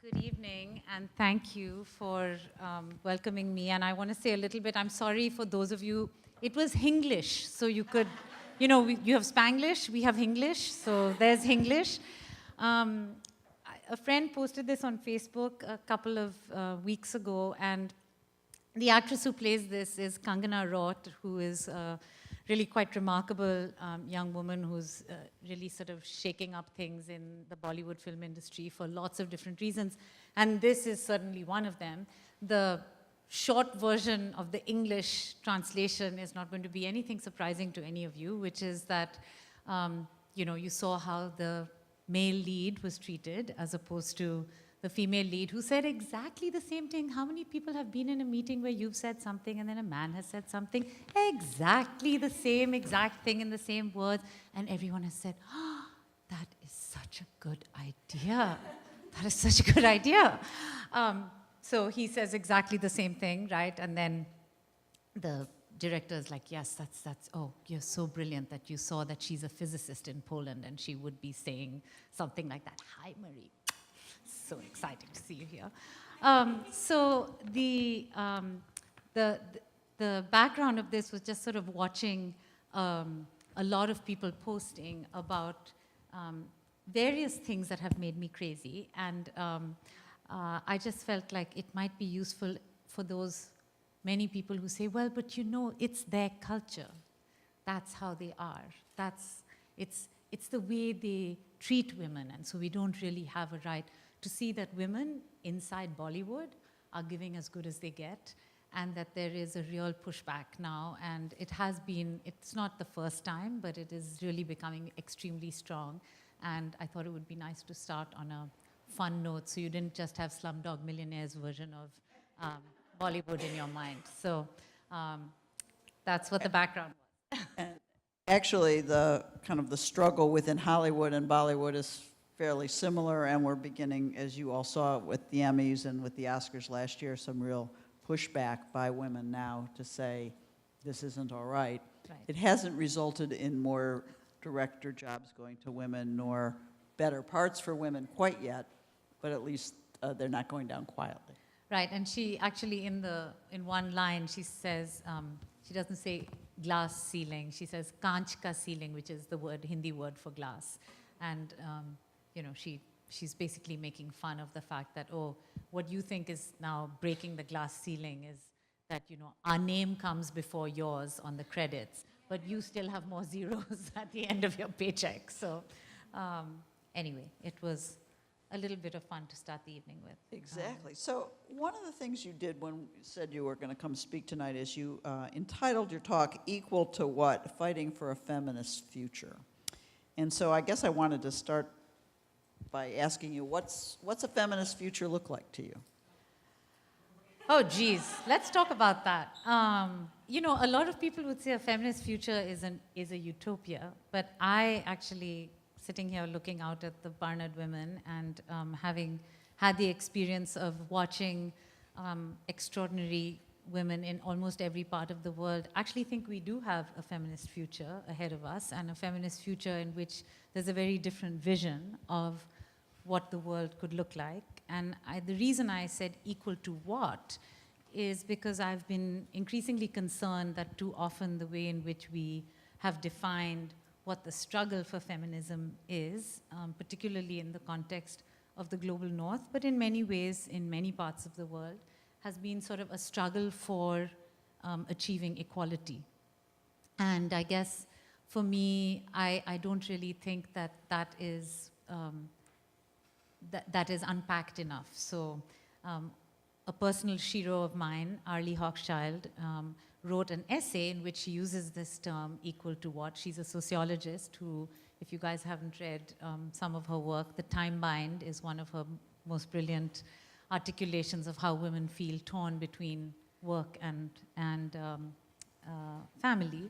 Good evening, and thank you for welcoming me. And I want to say a little bit, I'm sorry for those of you, it was Hinglish, so you could, you have Spanglish, we have Hinglish, so there's Hinglish. A friend posted this on Facebook a couple of weeks ago, and the actress who plays this is Kangana Raught, who is really quite remarkable young woman who's really sort of shaking up things in the Bollywood film industry for lots of different reasons. And this is certainly one of them. The short version of the English translation is not going to be anything surprising to any of you, which is that, you saw how the male lead was treated as opposed to the female lead, who said exactly the same thing. How many people have been in a meeting where you've said something and then a man has said something exactly the same exact thing in the same words, and everyone has said, oh, that is such a good idea. That is such a good idea. So he says exactly the same thing, right? And then the director is like, yes, oh, you're so brilliant that you saw that she's a physicist in Poland and she would be saying something like that. Hi, Marie. So exciting to see you here. So the background of this was just sort of watching a lot of people posting about various things that have made me crazy. And I just felt like it might be useful for those many people who say, well, but it's their culture. That's how they are. It's the way they treat women. And so we don't really have a right to see that women inside Bollywood are giving as good as they get, and that there is a real pushback now. And it has been, it's not the first time, but it is really becoming extremely strong. And I thought it would be nice to start on a fun note, so you didn't just have Slumdog Millionaire's version of Bollywood in your mind. So that's what the background was. Actually, the kind of the struggle within Hollywood and Bollywood is fairly similar, and we're beginning, as you all saw with the Emmys and with the Oscars last year, some real pushback by women now to say this isn't all right. Right. It hasn't resulted in more director jobs going to women nor better parts for women quite yet, but at least they're not going down quietly. Right, and she actually in one line she says, she doesn't say glass ceiling, she says kanch ka ceiling, which is the Hindi word for glass. And she's basically making fun of the fact that, oh, what you think is now breaking the glass ceiling is that, our name comes before yours on the credits, but you still have more zeros at the end of your paycheck. So anyway, it was a little bit of fun to start the evening with. Exactly. So one of the things you did when you said you were going to come speak tonight is you entitled your talk, Equal to What? Fighting for a Feminist Future. And so I guess I wanted to start by asking you, what's a feminist future look like to you? Oh, geez, let's talk about that. A lot of people would say a feminist future is a utopia, but I actually, sitting here looking out at the Barnard women and having had the experience of watching extraordinary women in almost every part of the world, actually think we do have a feminist future ahead of us, and a feminist future in which there's a very different vision of what the world could look like. And the reason I said equal to what is because I've been increasingly concerned that too often the way in which we have defined what the struggle for feminism is, particularly in the context of the global north, but in many ways in many parts of the world, has been sort of a struggle for achieving equality. And I guess for me, I don't really think that is that is unpacked enough. So a personal hero of mine, Arlie Hochschild, wrote an essay in which she uses this term, equal to what. She's a sociologist who, if you guys haven't read some of her work, The Time Bind is one of her most brilliant articulations of how women feel torn between work and family.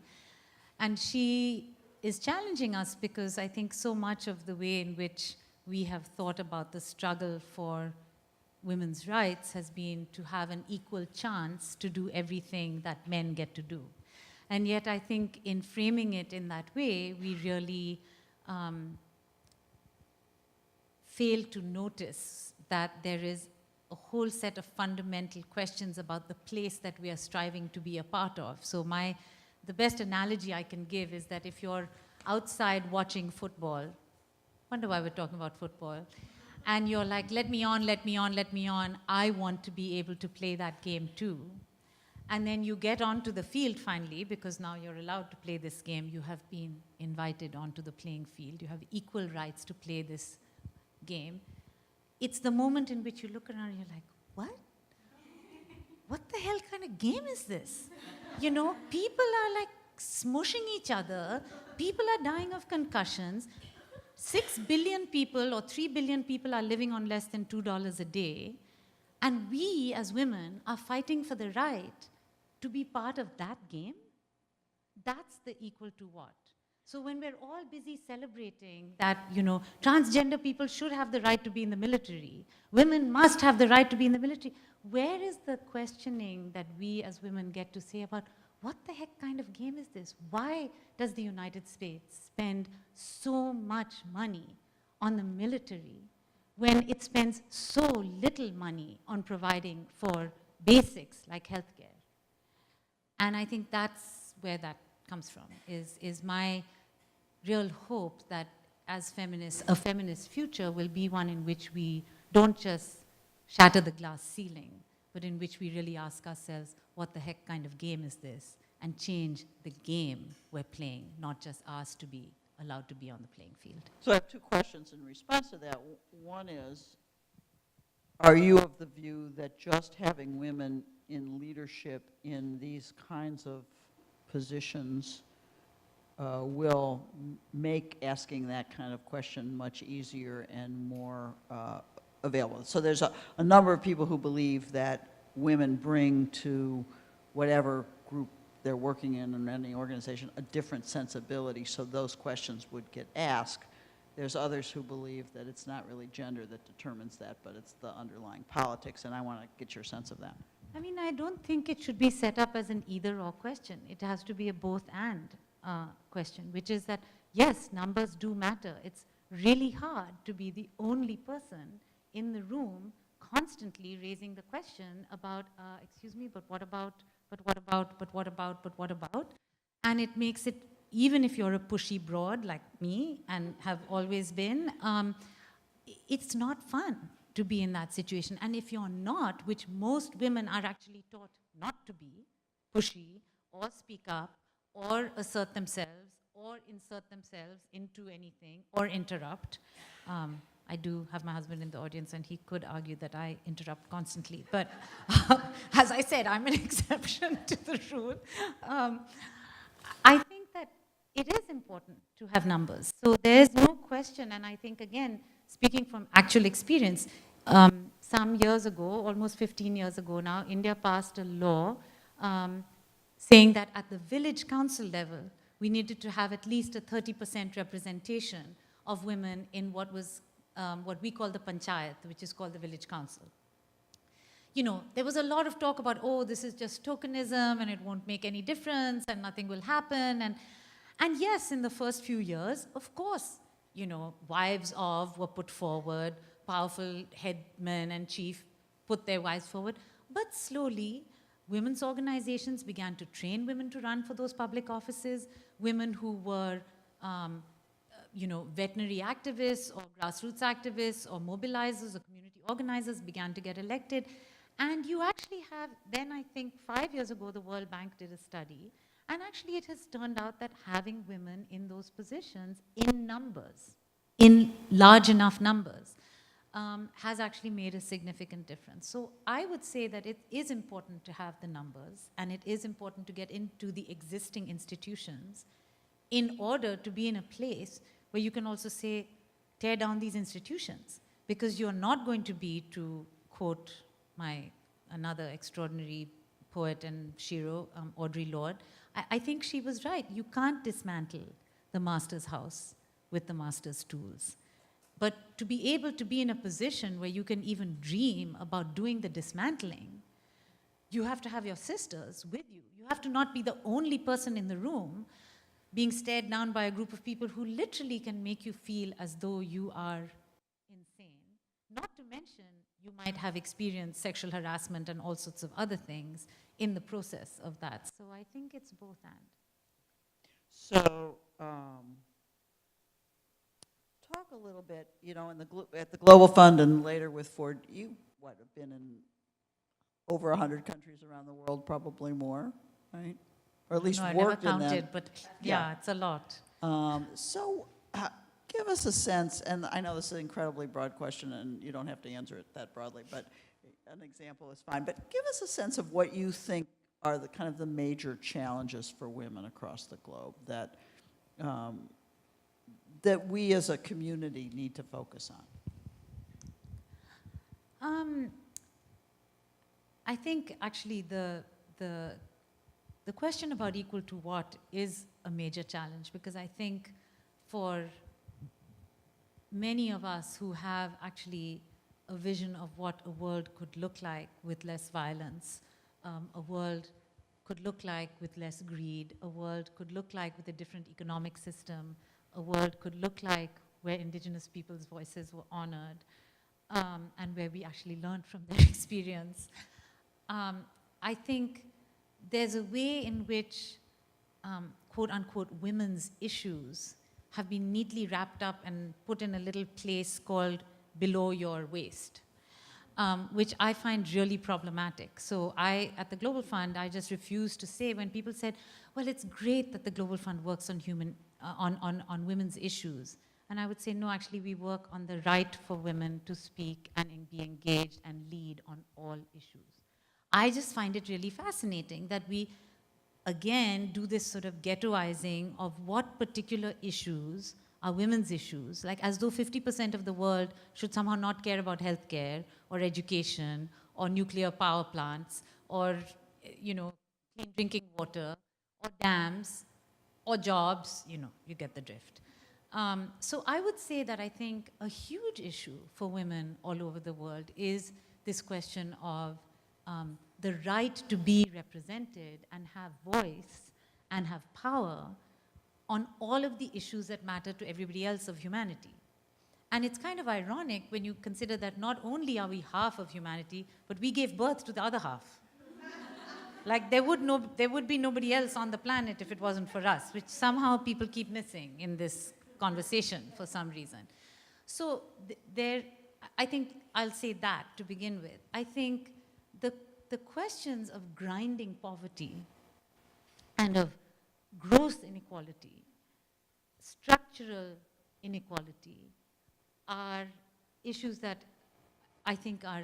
And she is challenging us because I think so much of the way in which we have thought about the struggle for women's rights has been to have an equal chance to do everything that men get to do. And yet I think in framing it in that way, we really fail to notice that there is a whole set of fundamental questions about the place that we are striving to be a part of. So the best analogy I can give is that if you're outside watching football, wonder why we're talking about football, and you're like, let me on, let me on, let me on, I want to be able to play that game too. And then you get onto the field finally, because now you're allowed to play this game. You have been invited onto the playing field. You have equal rights to play this game. It's the moment in which you look around and you're like, what? What the hell kind of game is this? You know, people are like smushing each other. People are dying of concussions. 6 billion people or 3 billion people are living on less than $2 a day. And we as women are fighting for the right to be part of that game. That's the equal to what? So when we're all busy celebrating that, you know, transgender people should have the right to be in the military, women must have the right to be in the military, where is the questioning that we as women get to say about what the heck kind of game is this? Why does the United States spend so much money on the military when it spends so little money on providing for basics like healthcare? And I think that's where that comes from, is my real hope that as feminists, a feminist future will be one in which we don't just shatter the glass ceiling, but in which we really ask ourselves, what the heck kind of game is this? And change the game we're playing, not just ours to be allowed to be on the playing field. So I have two questions in response to that. One is, are you of the view that just having women in leadership in these kinds of positions will make asking that kind of question much easier and more available? So there's a number of people who believe that women bring to whatever group they're working in any organization a different sensibility, so those questions would get asked. There's others who believe that it's not really gender that determines that, but it's the underlying politics, and I want to get your sense of that. I mean, I don't think it should be set up as an either-or question. It has to be a both-and question, which is that, yes, numbers do matter. It's really hard to be the only person in the room constantly raising the question about, excuse me, but what about, but what about, but what about, but what about? And it makes it, even if you're a pushy broad like me and have always been, it's not fun to be in that situation. And if you're not, which most women are actually taught not to be, pushy or speak up or assert themselves or insert themselves into anything or interrupt. I do have my husband in the audience, and he could argue that I interrupt constantly. But as I said, I'm an exception to the rule. I think that it is important to have numbers. So there's no question, and I think, again, speaking from actual experience, some years ago, almost 15 years ago now, India passed a law saying that at the village council level, we needed to have at least a 30% representation of women in what was what we call the panchayat, which is called the village council. You know, there was a lot of talk about, oh, this is just tokenism and it won't make any difference and nothing will happen. And yes, in the first few years, of course, you know, wives of were put forward, powerful headmen and chief put their wives forward. But slowly, women's organizations began to train women to run for those public offices. Women who were, you know, veterinary activists or grassroots activists or mobilizers or community organizers began to get elected. And you actually have, then I think 5 years ago, the World Bank did a study. And actually it has turned out that having women in those positions in numbers, in large enough numbers, has actually made a significant difference. So I would say that it is important to have the numbers, and it is important to get into the existing institutions in order to be in a place where you can also say, tear down these institutions, because you're not going to be, to quote another extraordinary poet and shiro, Audre Lorde, I think she was right. You can't dismantle the master's house with the master's tools. But to be able to be in a position where you can even dream about doing the dismantling, you have to have your sisters with you. You have to not be the only person in the room being stared down by a group of people who literally can make you feel as though you are insane. Not to mention, you might have experienced sexual harassment and all sorts of other things in the process of that. So I think it's both and. So, talk a little bit, you know, at the Global Fund and later with Ford, you, have been in over 100 countries around the world, probably more, right? Or at least No, I worked never in them. counted, but yeah, it's a lot. So, give us a sense, and I know this is an incredibly broad question, and you don't have to answer it that broadly, but an example is fine. But give us a sense of what you think are the kind of the major challenges for women across the globe that that we as a community need to focus on. I think actually the question about equal to what is a major challenge, because I think for many of us who have actually a vision of what a world could look like with less violence, a world could look like with less greed, a world could look like with a different economic system, a world could look like where indigenous people's voices were honored, and where we actually learned from their experience. I think there's a way in which, quote unquote, women's issues have been neatly wrapped up and put in a little place called below your waist, which I find really problematic. So at the Global Fund, I just refused to say when people said, well, it's great that the Global Fund works on on women's issues. And I would say, no, actually, we work on the right for women to speak and be engaged and lead on all issues. I just find it really fascinating that we, again, do this sort of ghettoizing of what particular issues are women's issues, like as though 50% of the world should somehow not care about healthcare or education or nuclear power plants or, you know, clean drinking water or dams or jobs, you know, you get the drift. So I would say that I think a huge issue for women all over the world is this question of the right to be represented and have voice and have power on all of the issues that matter to everybody else of humanity. And it's kind of ironic when you consider that not only are we half of humanity, but we gave birth to the other half. Like there would be nobody else on the planet if it wasn't for us, which somehow people keep missing in this conversation for some reason. So I think I'll say that to begin with. I think the questions of grinding poverty and of gross inequality, structural inequality, are issues that I think are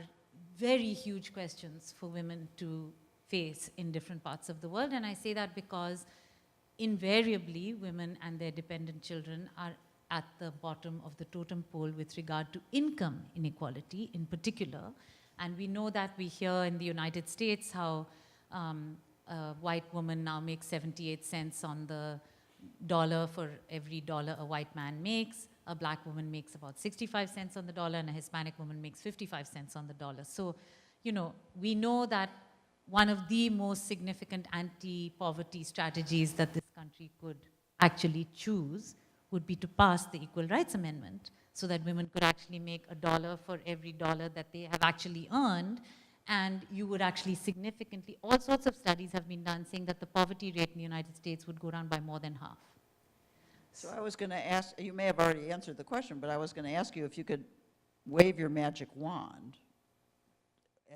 very huge questions for women to face in different parts of the world. And I say that because invariably women and their dependent children are at the bottom of the totem pole with regard to income inequality in particular. And we know that we hear in the United States how a white woman now makes 78 cents on the dollar for every dollar a white man makes. A black woman makes about 65 cents on the dollar, and a Hispanic woman makes 55 cents on the dollar. So, you know, we know that one of the most significant anti-poverty strategies that this country could actually choose would be to pass the Equal Rights Amendment so that women could actually make $1 for every dollar that they have actually earned. And you would actually significantly, all sorts of studies have been done saying that the poverty rate in the United States would go down by more than half. So I was going to ask, you may have already answered the question, but I was going to ask you if you could wave your magic wand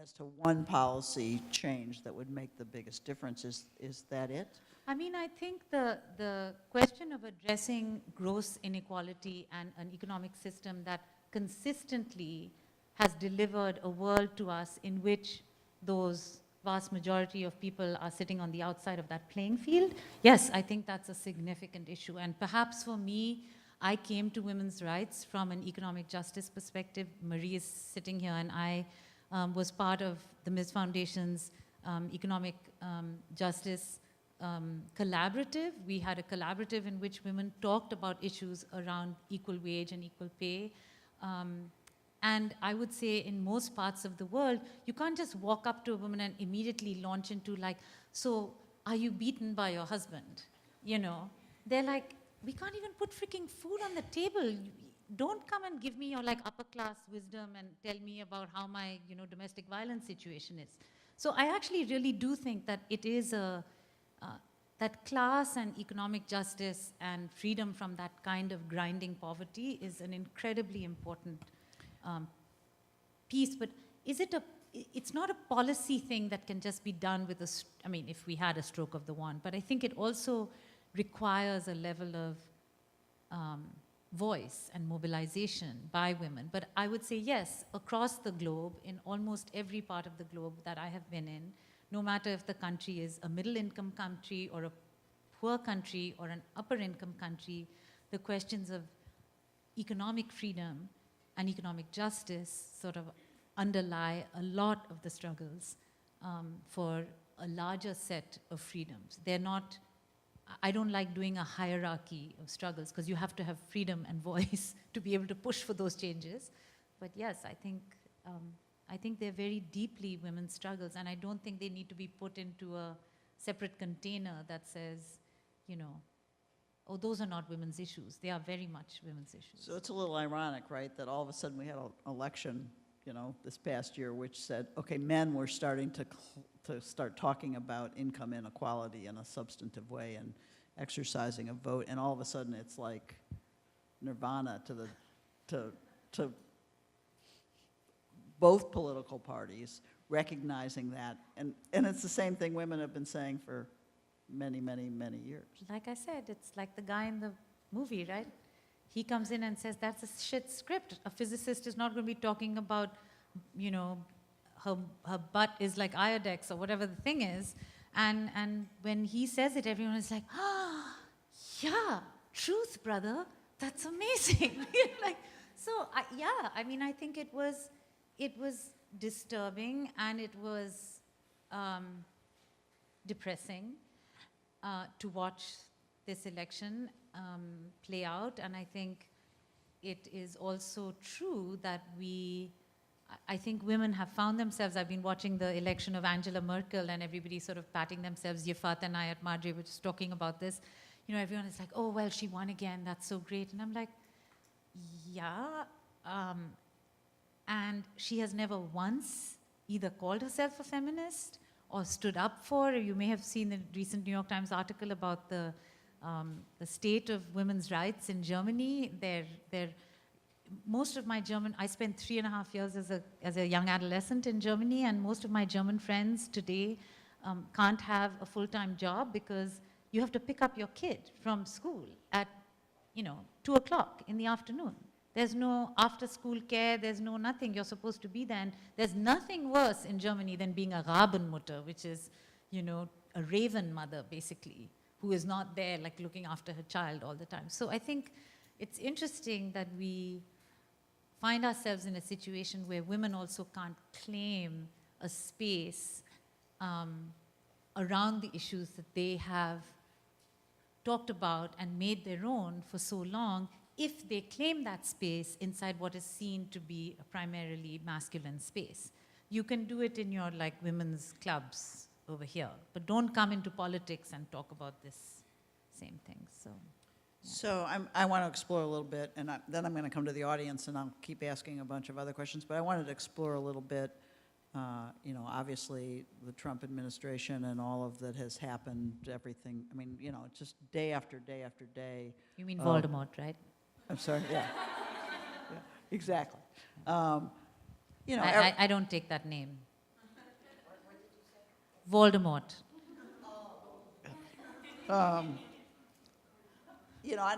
as to one policy change that would make the biggest difference. Is that it? I mean, I think the question of addressing gross inequality and an economic system that consistently has delivered a world to us in which those vast majority of people are sitting on the outside of that playing field, yes, I think that's a significant issue. And perhaps for me, I came to women's rights from an economic justice perspective. Marie is sitting here, and I was part of the Ms. Foundation's economic justice collaborative. We had a collaborative in which women talked about issues around equal wage and equal pay. And I would say in most parts of the world, you can't just walk up to a woman and immediately launch into like, so are you beaten by your husband? You know, they're like, we can't even put freaking food on the table. don't come and give me your like upper class wisdom and tell me about how my domestic violence situation is. So I actually really do think that it is that class and economic justice and freedom from that kind of grinding poverty is an incredibly important piece. But it's not a policy thing that can just be done with if we had a stroke of the wand, but I think it also requires a level of voice and mobilization by women. But I would say yes, across the globe, in almost every part of the globe that I have been in, no matter if the country is a middle-income country or a poor country or an upper-income country, the questions of economic freedom and economic justice sort of underlie a lot of the struggles for a larger set of freedoms. They're not, I don't like doing a hierarchy of struggles because you have to have freedom and voice to be able to push for those changes. But yes, I think they're very deeply women's struggles, and I don't think they need to be put into a separate container that says, oh, those are not women's issues. They are very much women's issues. So it's a little ironic, right, that all of a sudden we had an election, this past year, which said, okay, men were starting to start talking about income inequality in a substantive way and exercising a vote, and all of a sudden it's like nirvana to both political parties recognizing that, and it's the same thing women have been saying for many, many, many years. Like I said, it's like the guy in the movie, right? He comes in and says, that's a shit script. A physicist is not going to be talking about, her butt is like iodex or whatever the thing is. And when he says it, everyone is like, yeah, truth, brother. That's amazing. I think it was disturbing and it was depressing to watch this election play out. And I think it is also true that I think women have found themselves, I've been watching the election of Angela Merkel and everybody sort of patting themselves, Yafat and I at Madre were just talking about this. Everyone is like, oh, well, she won again, that's so great. And I'm like, yeah, and she has never once either called herself a feminist or stood up for, you may have seen the recent New York Times article about the state of women's rights in Germany. Most of my I spent 3.5 years as a young adolescent in Germany, and most of my German friends today can't have a full-time job because you have to pick up your kid from school at 2 o'clock in the afternoon. There's no after-school care, there's no nothing, you're supposed to be there. And there's nothing worse in Germany than being a Rabenmutter, which is, a raven mother, basically, who is not there, like, looking after her child all the time. So I think it's interesting that we find ourselves in a situation where women also can't claim a space around the issues that they have talked about and made their own for so long, if they claim that space inside what is seen to be a primarily masculine space. You can do it in your women's clubs over here, but don't come into politics and talk about this same thing. So, yeah. So I want to explore a little bit, and then I'm going to come to the audience and I'll keep asking a bunch of other questions, but I wanted to explore a little bit, obviously the Trump administration and all of that has happened, everything, just day after day after day. You mean Voldemort, right? I'm sorry, yeah. Yeah, exactly. I don't take that name. Voldemort. I'm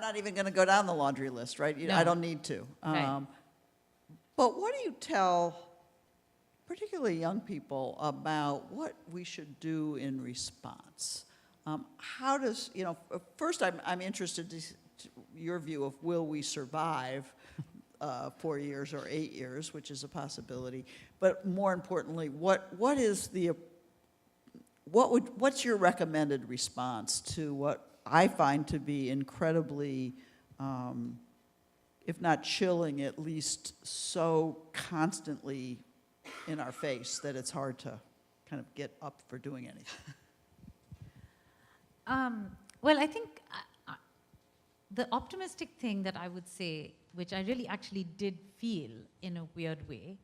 not even going to go down the laundry list, right? No. I don't need to. Right. But what do you tell, particularly young people, about what we should do in response? How does, first I'm interested to your view of will we survive 4 years or 8 years, which is a possibility. But more importantly, what's your recommended response to what I find to be incredibly, if not chilling, at least so constantly in our face that it's hard to kind of get up for doing anything? Well, I think the optimistic thing that I would say which I really actually did feel in a weird way.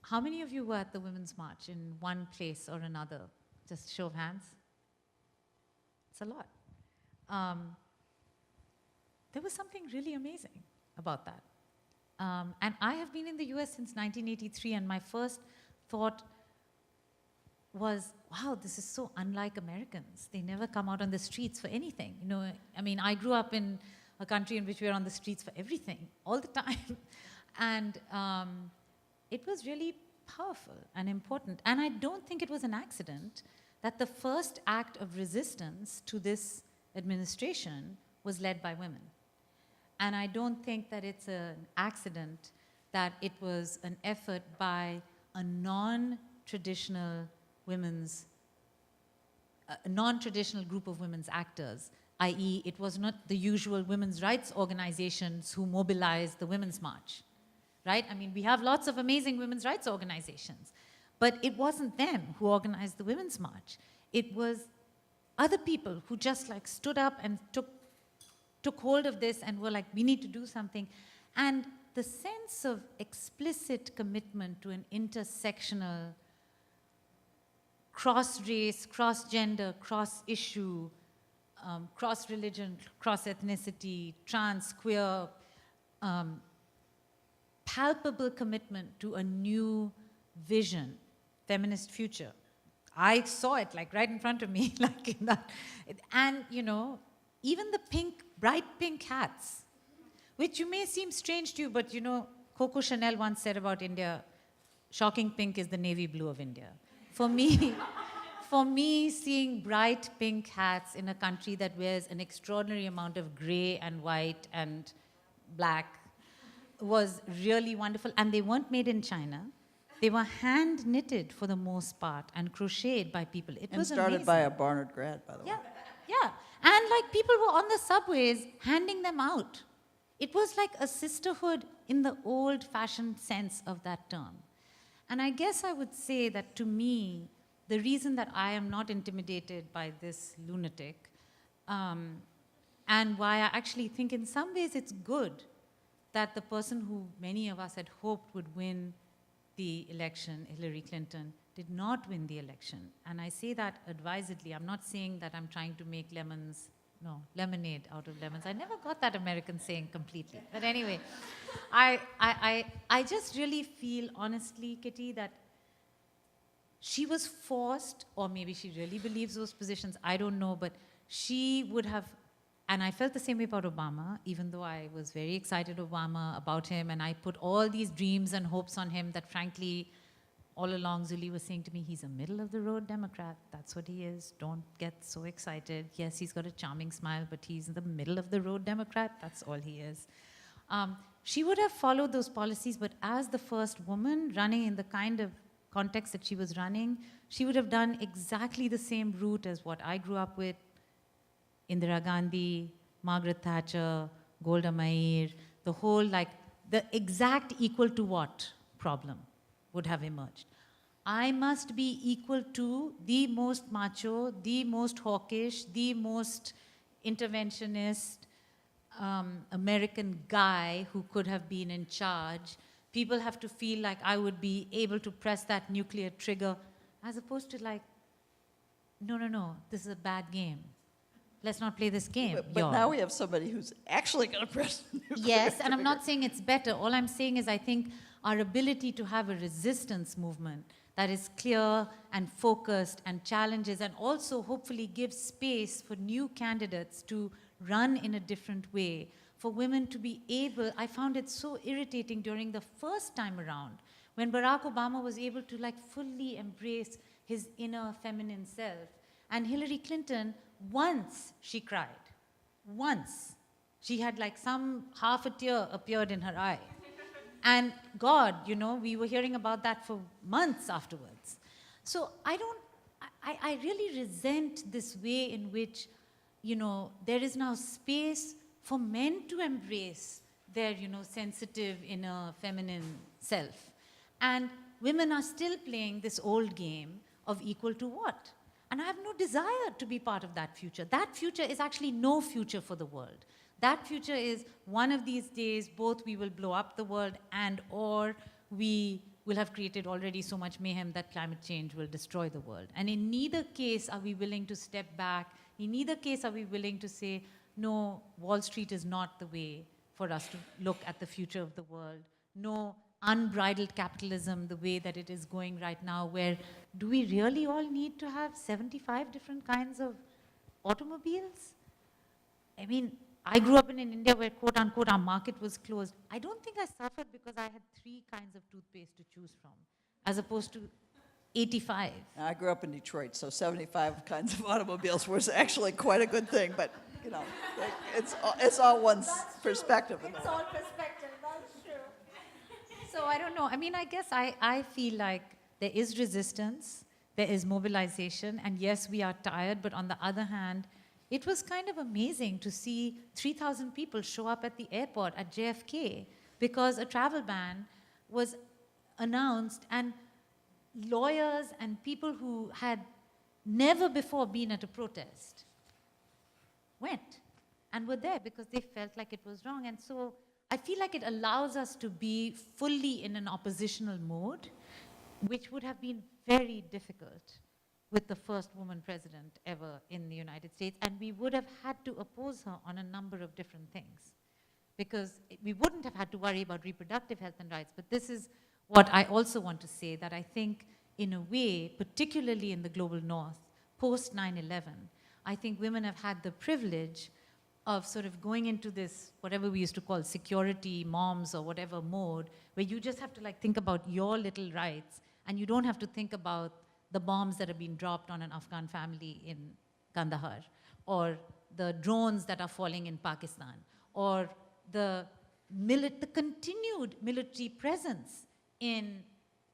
How many of you were at the Women's March in one place or another? Just show of hands. It's a lot. There was something really amazing about that. And I have been in the US since 1983, and my first thought was, wow, this is so unlike Americans. They never come out on the streets for anything. You know, I mean, I grew up in a country in which we were on the streets for everything, all the time. And it was really powerful and important. And I don't think it was an accident that the first act of resistance to this administration was led by women. And I don't think that it's an accident that it was an effort by a non-traditional group of women's actors, i.e. it was not the usual women's rights organizations who mobilized the Women's March, right? I mean, we have lots of amazing women's rights organizations, but it wasn't them who organized the Women's March. It was other people who just like stood up and took hold of this and were like, we need to do something. And the sense of explicit commitment to an intersectional, cross-race, cross-gender, cross-issue, cross-religion, cross-ethnicity, trans, queer, palpable commitment to a new vision, feminist future. I saw it like right in front of me, like in that. And, you know, even the bright pink hats, which you may seem strange to you, but you know, Coco Chanel once said about India, shocking pink is the navy blue of India. For me, seeing bright pink hats in a country that wears an extraordinary amount of gray and white and black was really wonderful. And they weren't made in China. They were hand knitted for the most part and crocheted by people. It was started amazing. by a Barnard grad, by the way. Yeah. And like people were on the subways handing them out. It was like a sisterhood in the old-fashioned sense of that term. And I guess I would say that to me, the reason that I am not intimidated by this lunatic, and why I actually think in some ways it's good that the person who many of us had hoped would win the election, Hillary Clinton, did not win the election. And I say that advisedly. I'm not saying that I'm trying to make lemonade out of lemons. I never got that American saying completely. But anyway, I just really feel, honestly, Kitty, that she was forced, or maybe she really believes those positions, I don't know, but she would have, and I felt the same way about Obama, even though I was very excited about him, and I put all these dreams and hopes on him that frankly, all along, Zuli was saying to me, he's a middle-of-the-road Democrat. That's what he is. Don't get so excited. Yes, he's got a charming smile, but he's the middle-of-the-road Democrat. That's all he is. She would have followed those policies, but as the first woman running in the kind of context that she was running, she would have done exactly the same route as what I grew up with, Indira Gandhi, Margaret Thatcher, Golda Meir, the whole, like, the exact equal to what problem would have emerged. I must be equal to the most macho, the most hawkish, the most interventionist American guy who could have been in charge. People have to feel like I would be able to press that nuclear trigger, as opposed to like, no, this is a bad game. Let's not play this game. But now we have somebody who's actually going to press the nuclear Yes, and I'm trigger. not saying it's better. All I'm saying is I think our ability to have a resistance movement that is clear and focused and challenges and also hopefully gives space for new candidates to run in a different way, for women to be able, I found it so irritating during the first time around when Barack Obama was able to like fully embrace his inner feminine self. And Hillary Clinton, once she cried, once. She had like some half a tear appeared in her eye. And God, you know, we were hearing about that for months afterwards. So I really resent this way in which, you know, there is now space for men to embrace their, you know, sensitive inner feminine self. And women are still playing this old game of equal to what? And I have no desire to be part of that future. That future is actually no future for the world. That future is one of these days, both we will blow up the world and or we will have created already so much mayhem that climate change will destroy the world. And in neither case are we willing to step back. In neither case are we willing to say, no, Wall Street is not the way for us to look at the future of the world. No, unbridled capitalism the way that it is going right now, where do we really all need to have 75 different kinds of automobiles? I mean, I grew up in India where, quote unquote, our market was closed. I don't think I suffered because I had 3 kinds of toothpaste to choose from, as opposed to 85. I grew up in Detroit, so 75 kinds of automobiles was actually quite a good thing, but, you know, it's all one's perspective. It's all perspective, that's true. So I don't know. I mean, I guess I feel like there is resistance, there is mobilization, and yes, we are tired, but on the other hand, it was kind of amazing to see 3,000 people show up at the airport at JFK because a travel ban was announced, and lawyers and people who had never before been at a protest went and were there because they felt like it was wrong. And so I feel like it allows us to be fully in an oppositional mode, which would have been very difficult with the first woman president ever in the United States. And we would have had to oppose her on a number of different things because we wouldn't have had to worry about reproductive health and rights. But this is what I also want to say, that I think in a way, particularly in the global north, post 9/11, I think women have had the privilege of sort of going into this, whatever we used to call security moms or whatever mode, where you just have to like think about your little rights and you don't have to think about the bombs that have been dropped on an Afghan family in Kandahar, or the drones that are falling in Pakistan, or the continued military presence in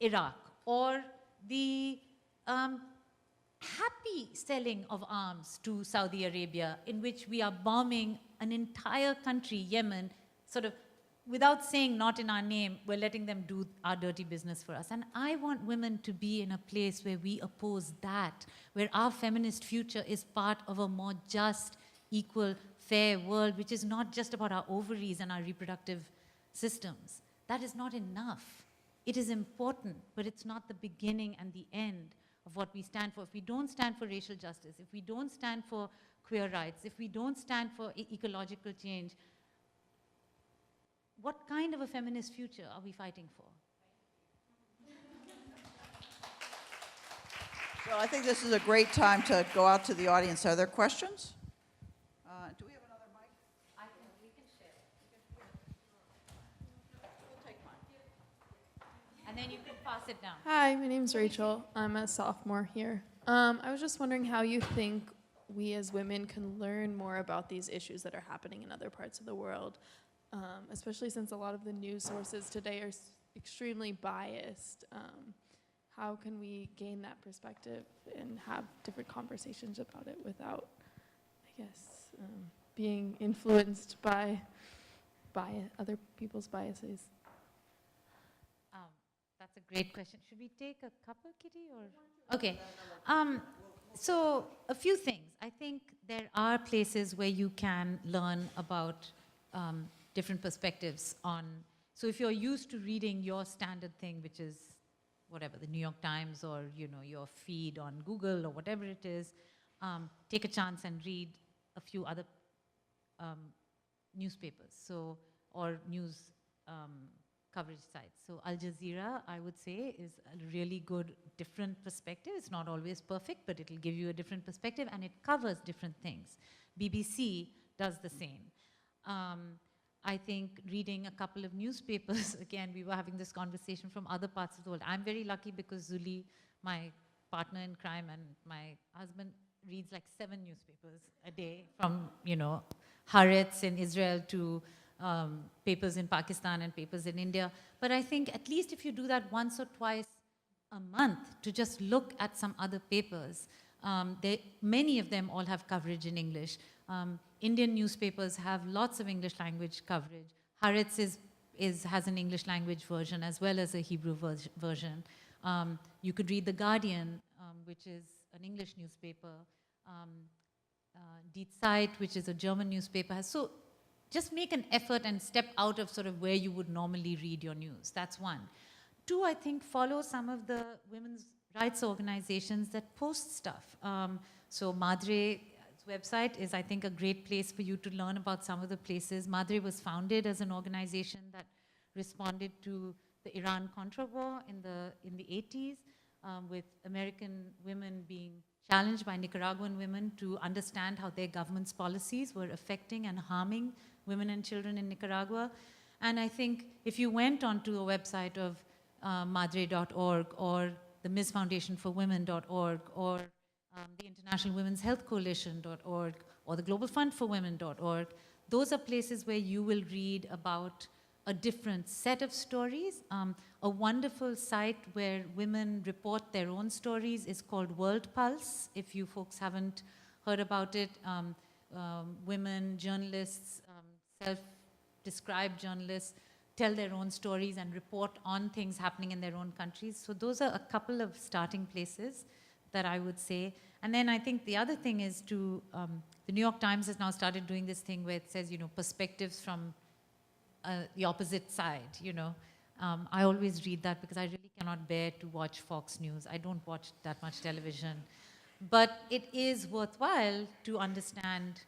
Iraq, or the happy selling of arms to Saudi Arabia, in which we are bombing an entire country, Yemen, sort of without saying not in our name, we're letting them do our dirty business for us. And I want women to be in a place where we oppose that, where our feminist future is part of a more just, equal, fair world, which is not just about our ovaries and our reproductive systems. That is not enough. It is important, but it's not the beginning and the end of what we stand for. If we don't stand for racial justice, if we don't stand for queer rights, if we don't stand for ecological change, what kind of a feminist future are we fighting for? So I think this is a great time to go out to the audience. Are there questions? Do we have another mic? We can share. We'll take mine. And then you can pass it down. Hi, my name's Rachel. I'm a sophomore here. I was just wondering how you think we as women can learn more about these issues that are happening in other parts of the world, especially since a lot of the news sources today are extremely biased. How can we gain that perspective and have different conversations about it without, I guess, being influenced by other people's biases? That's a great question. Should we take a couple, Kitty, or? Okay. So a few things. I think there are places where you can learn about different perspectives on. So if you're used to reading your standard thing, which is whatever, the New York Times or your feed on Google or whatever it is, take a chance and read a few other newspapers, or news coverage sites. So Al Jazeera, I would say, is a really good different perspective. It's not always perfect, but it'll give you a different perspective, and it covers different things. BBC does the same. I think reading a couple of newspapers, again, we were having this conversation from other parts of the world. I'm very lucky because Zuli, my partner in crime, and my husband reads like 7 newspapers a day, from, Haaretz in Israel to papers in Pakistan and papers in India. But I think at least if you do that once or twice a month to just look at some other papers, many of them all have coverage in English. Indian newspapers have lots of English language coverage. Haaretz has an English language version as well as a Hebrew version. You could read The Guardian, which is an English newspaper. Die Zeit, which is a German newspaper. So just make an effort and step out of sort of where you would normally read your news. That's one. Two, I think follow some of the women's rights organizations that post stuff. So Madre's website is, I think, a great place for you to learn about some of the places. Madre was founded as an organization that responded to the Iran-Contra war in the 80s, with American women being challenged by Nicaraguan women to understand how their government's policies were affecting and harming women and children in Nicaragua. And I think if you went onto a website of madre.org or the Ms. Foundation for Women.org or the International Women's Health Coalition.org or the Global Fund for Women.org, those are places where you will read about a different set of stories. A wonderful site where women report their own stories is called World Pulse. If you folks haven't heard about it, women journalists, self-described journalists, tell their own stories and report on things happening in their own countries. So those are a couple of starting places that I would say. And then I think the other thing is to, the New York Times has now started doing this thing where it says, perspectives from the opposite side, I always read that because I really cannot bear to watch Fox News. I don't watch that much television. But it is worthwhile to understand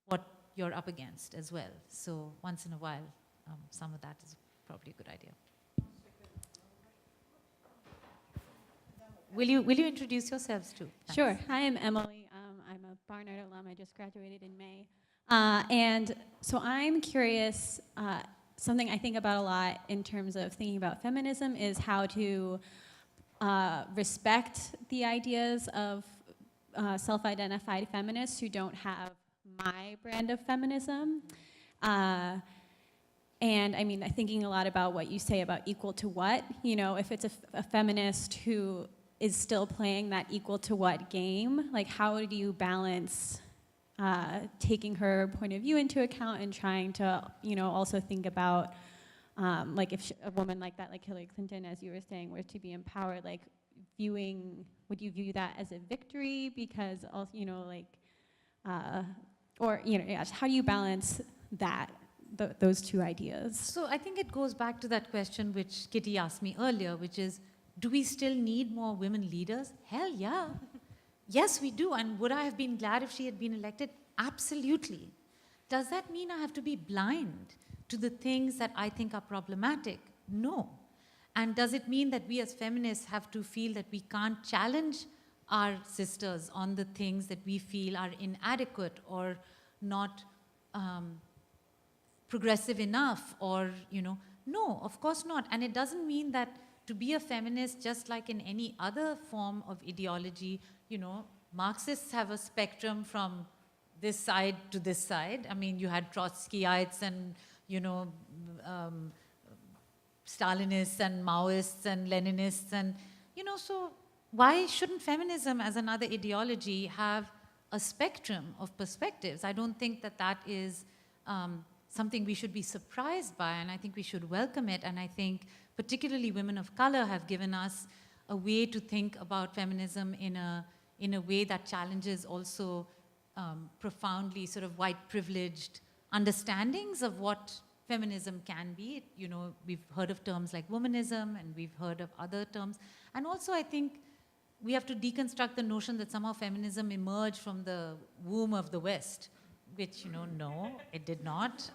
what you're up against as well. So once in a while, some of that is probably a good idea. Will you introduce yourselves too? Thanks. Sure. Hi, I'm Emily. I'm a Barnard alum. I just graduated in May. And so I'm curious, something I think about a lot in terms of thinking about feminism is how to respect the ideas of self-identified feminists who don't have my brand of feminism. And I mean, I'm thinking a lot about what you say about equal to what. If it's a feminist who is still playing that equal to what game, like how do you balance taking her point of view into account and trying to, also think about, like if a woman like that, like Hillary Clinton, as you were saying, were to be empowered, like would you view that as a victory? Because also, how do you balance that, those two ideas? So I think it goes back to that question which Kitty asked me earlier, which is, do we still need more women leaders? Hell yeah. Yes, we do. And would I have been glad if she had been elected? Absolutely. Does that mean I have to be blind to the things that I think are problematic? No. And does it mean that we as feminists have to feel that we can't challenge our sisters on the things that we feel are inadequate or not progressive enough or, no, of course not. And it doesn't mean that to be a feminist, just like in any other form of ideology, Marxists have a spectrum from this side to this side. I mean, you had Trotskyites and, Stalinists and Maoists and Leninists and, so why shouldn't feminism as another ideology have a spectrum of perspectives? I don't think that that is something we should be surprised by, and I think we should welcome it. And I think particularly women of color have given us a way to think about feminism in a way that challenges also profoundly sort of white privileged understandings of what feminism can be. We've heard of terms like womanism and we've heard of other terms. And also I think we have to deconstruct the notion that somehow feminism emerged from the womb of the West, which, no, it did not.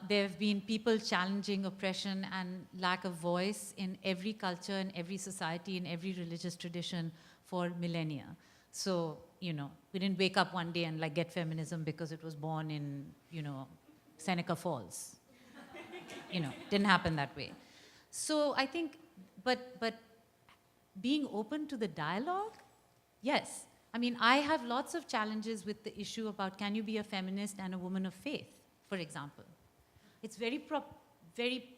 There have been people challenging oppression and lack of voice in every culture, in every society, in every religious tradition for millennia. So, we didn't wake up one day and get feminism because it was born in, Seneca Falls. Didn't happen that way. So I think, but being open to the dialogue, yes. I mean, I have lots of challenges with the issue about can you be a feminist and a woman of faith, for example. It's very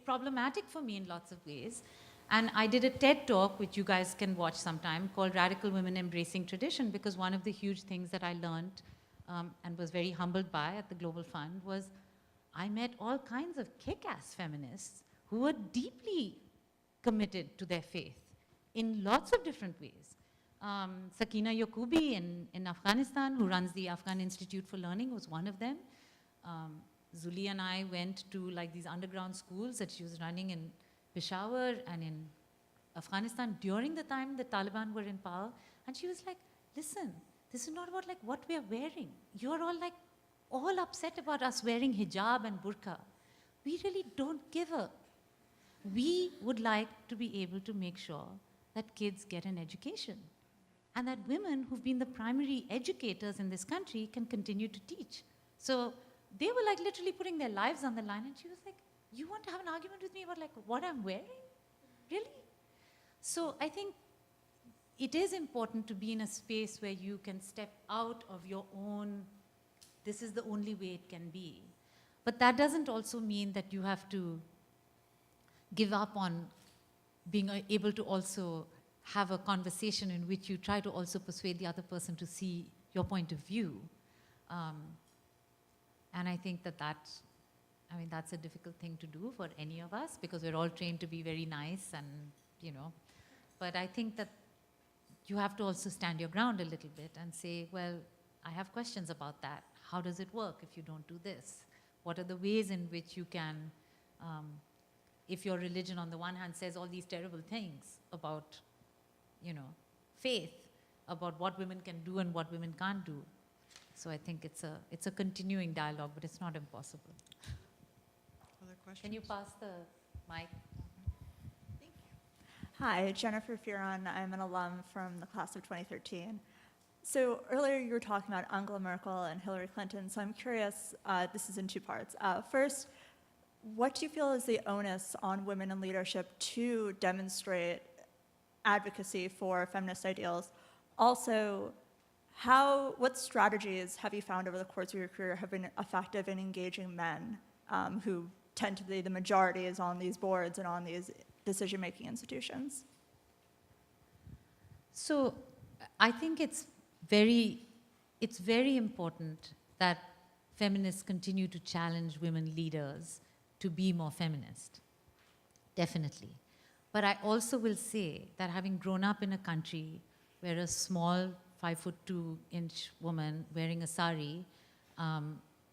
problematic for me in lots of ways. And I did a TED talk, which you guys can watch sometime, called Radical Women Embracing Tradition, because one of the huge things that I learned and was very humbled by at the Global Fund was I met all kinds of kick-ass feminists who were deeply committed to their faith in lots of different ways. Sakina Yaqubi in Afghanistan, who runs the Afghan Institute for Learning, was one of them. Zuli and I went to like these underground schools that she was running in Peshawar and in Afghanistan during the time the Taliban were in power. And she was like, listen, this is not about like what we are wearing. You're all like all upset about us wearing hijab and burqa. We really don't give a. We would like to be able to make sure that kids get an education and that women who've been the primary educators in this country can continue to teach. So they were like literally putting their lives on the line, and she was like, you want to have an argument with me about like what I'm wearing? Really? So I think it is important to be in a space where you can step out of your own, this is the only way it can be. But that doesn't also mean that you have to give up on being able to also have a conversation in which you try to also persuade the other person to see your point of view. And I think that's a difficult thing to do for any of us because we're all trained to be very nice and, but I think that you have to also stand your ground a little bit and say, well, I have questions about that. How does it work if you don't do this? What are the ways in which you can, if your religion on the one hand says all these terrible things about, faith, about what women can do and what women can't do. So I think it's a continuing dialogue, but it's not impossible. Other questions? Can you pass the mic? Hi, Jennifer Fearon. I'm an alum from the class of 2013. So earlier you were talking about Angela Merkel and Hillary Clinton, so I'm curious, this is in two parts. First, what do you feel is the onus on women in leadership to demonstrate advocacy for feminist ideals? Also, what strategies have you found over the course of your career have been effective in engaging men who tend to be the majorities on these boards and on these decision-making institutions? So I think it's very important that feminists continue to challenge women leaders to be more feminist, definitely. But I also will say that having grown up in a country where a small 5'2" woman wearing a sari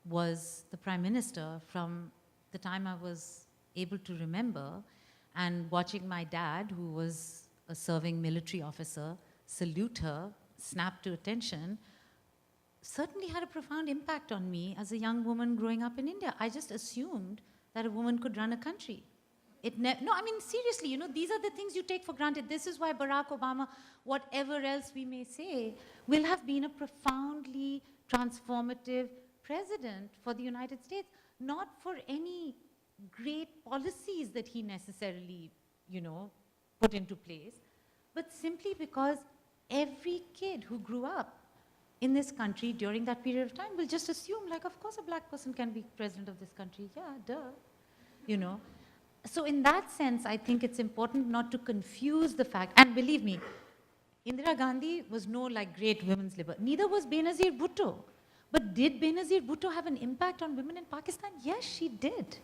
was the prime minister from the time I was able to remember, and watching my dad, who was a serving military officer, salute her, snap to attention, certainly had a profound impact on me as a young woman growing up in India. I just assumed that a woman could run a country. No, I mean, seriously, these are the things you take for granted. This is why Barack Obama, whatever else we may say, will have been a profoundly transformative president for the United States, not for any great policies that he necessarily, put into place, but simply because every kid who grew up in this country during that period of time will just assume, like, of course a black person can be president of this country. Yeah, duh, So in that sense, I think it's important not to confuse the fact, and believe me, Indira Gandhi was no like great women's liberal. Neither was Benazir Bhutto. But did Benazir Bhutto have an impact on women in Pakistan? Yes, she did.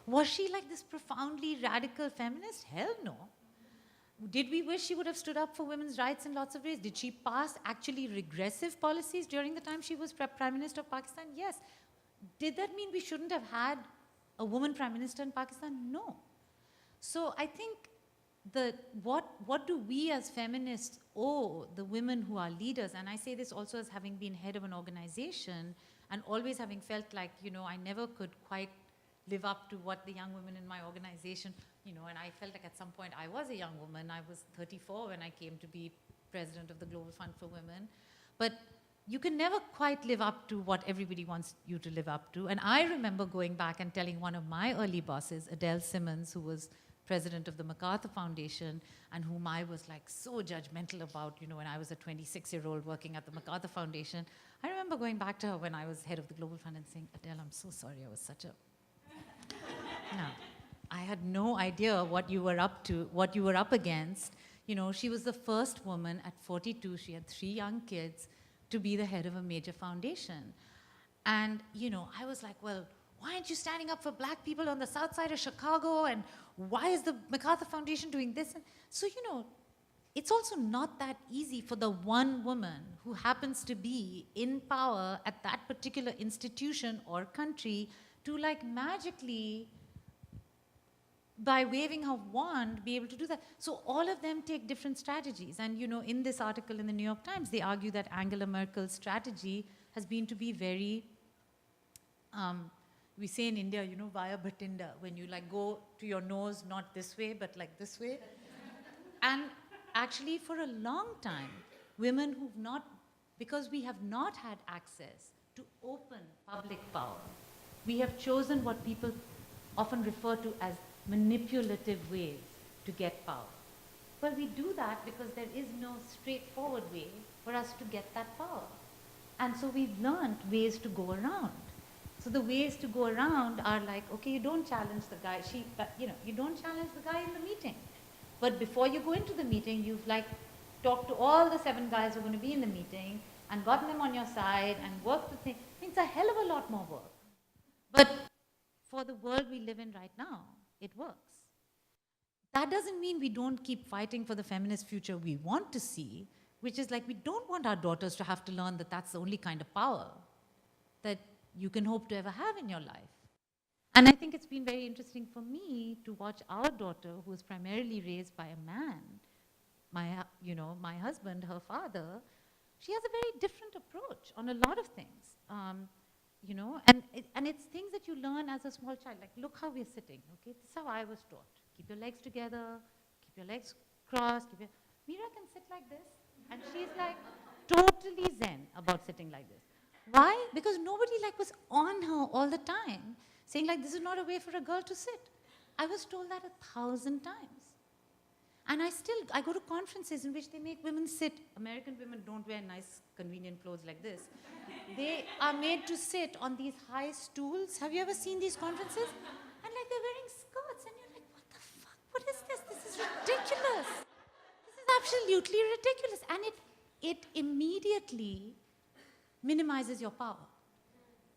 Was she like this profoundly radical feminist? Hell no. Did we wish she would have stood up for women's rights in lots of ways? Did she pass actually regressive policies during the time she was Prime Minister of Pakistan? Yes. Did that mean we shouldn't have had a woman Prime Minister in Pakistan? No. So I think what do we as feminists owe the women who are leaders? And I say this also as having been head of an organization and always having felt like, I never could quite live up to what the young women in my organization, and I felt like at some point I was a young woman. I was 34 when I came to be president of the Global Fund for Women. But you can never quite live up to what everybody wants you to live up to. And I remember going back and telling one of my early bosses, Adele Simmons, who was president of the MacArthur Foundation, and whom I was like so judgmental about, when I was a 26-year-old working at the MacArthur Foundation. I remember going back to her when I was head of the Global Fund and saying, Adele, I'm so sorry, I was such a... No, I had no idea what you were up to, what you were up against. She was the first woman at 42, she had 3 young kids, to be the head of a major foundation. And, I was like, well, why aren't you standing up for black people on the south side of Chicago? And why is the MacArthur Foundation doing this? And so, it's also not that easy for the one woman who happens to be in power at that particular institution or country to like magically, by waving her wand, be able to do that. So all of them take different strategies. And you know, in this article in the New York Times, they argue that Angela Merkel's strategy has been to be very, we say in India, you know, via Bhatinda, when you like go to your nose, not this way, but like this way. And actually for a long time, women who've not, because we have not had access to open public power, we have chosen what people often refer to as manipulative ways to get power. But we do that because there is no straightforward way for us to get that power. And so we've learned ways to go around. So the ways to go around are like, okay, you don't challenge the guy, you don't challenge the guy in the meeting. But before you go into the meeting, you've like talked to all the 7 guys who are going to be in the meeting and gotten them on your side and worked the thing. It's a hell of a lot more work. But for the world we live in right now, it works. That doesn't mean we don't keep fighting for the feminist future we want to see, which is like we don't want our daughters to have to learn that that's the only kind of power that you can hope to ever have in your life. And I think it's been very interesting for me to watch our daughter, who was primarily raised by a man, my husband, her father. She has a very different approach on a lot of things. And it's things that you learn as a small child. Like, look how we're sitting, okay? This is how I was taught. Keep your legs together, keep your legs crossed. Mira can sit like this, and she's like totally zen about sitting like this. Why? Because nobody like was on her all the time, saying like, this is not a way for a girl to sit. I was told that 1,000 times. And I go to conferences in which they make women sit. American women don't wear nice, convenient clothes like this. They are made to sit on these high stools. Have you ever seen these conferences? And like they're wearing skirts, and you're like, what the fuck? What is this? This is ridiculous. This is absolutely ridiculous. And it immediately minimizes your power.